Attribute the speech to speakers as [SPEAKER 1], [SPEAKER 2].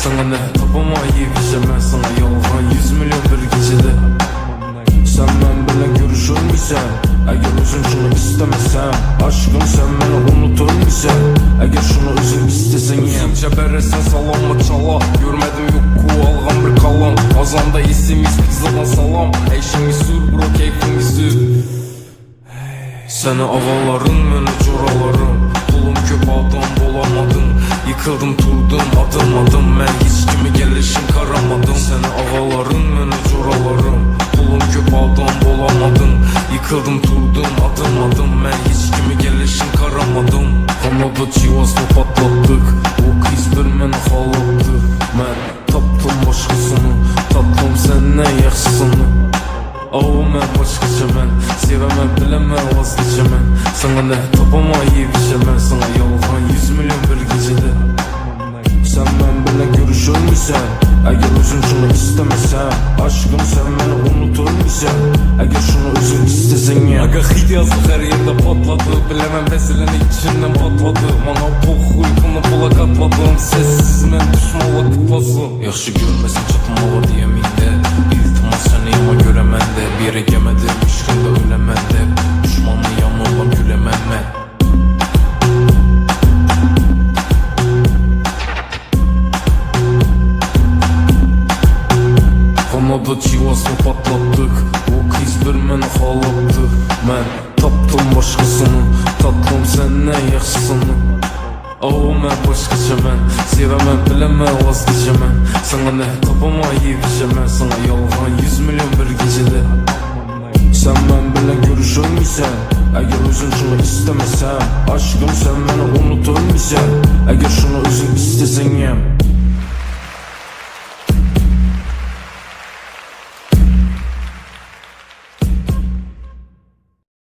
[SPEAKER 1] Sana ne tapamayıp işemez sana yalgan 100 milyon bir gecede. Sen ben bilen görüşür müsen? Eğer özün şunu istemesem, aşkım sen beni unutur musun? Eğer şunu özün istesen Özünce beresen salamla çala. Görmedim yok ku algan bir kalan. Azanda isimiz kızılan salam. Eşimiz sür bro keyfimiz sür. Seni avaların meni coralarım. Pulum köp adam bolamadın. Yıkıldım turdum adım adım. Ben hiç kimi gelişim karamadım. Seni avaların meni coralarım. Pulum köp adam bolamadın. Yıkıldım turdum adım adım. Ben hiç kimi gelişim karamadım. Kanada çivasını patlattık. O kız bir meni xalattı. Ben taptım başkasını. Tatlım sen ne yaxşısını. Ağım mən başqaca mən. Sevəmən biləmən vazgeçəmən. Sana ne tapamayıp işemən sana yalgan 100 milyon bir gecede. Sen ben bilen görüşür müsen? Eğer özün şunu istemesen, aşkım sen beni unutur musun? Eğer şunu özün istesen ya. Aga hit yazdık her yerde patladı. Bilemem vesilenin içinden patladı. Bana poxuy bunu pola katladım. Sessiz mən düşmala kıtlasın. Yaxşı görmesin çatmalı diye minde. İltimas seni yama göre mende. Bir yere gemedim işkinde ölemem de. Düşmanlı yanılan gülemem ben. Kanada çivasını patlattık. O kız bir meni xalattı. Ben taptım başkasını. Tatlım sen ne yaxşısını. Ağım mən başqaca mən. Sevəmən biləmən vazgeçəmən. Sana ne tapamayıp işemən sana yalgan 100 milyon bir gecede. Sen ben bilen görüşür müsen? Eğer özün şunu istemesen, aşkım sen beni unutur musun? Eğer şunu özün istesen yem.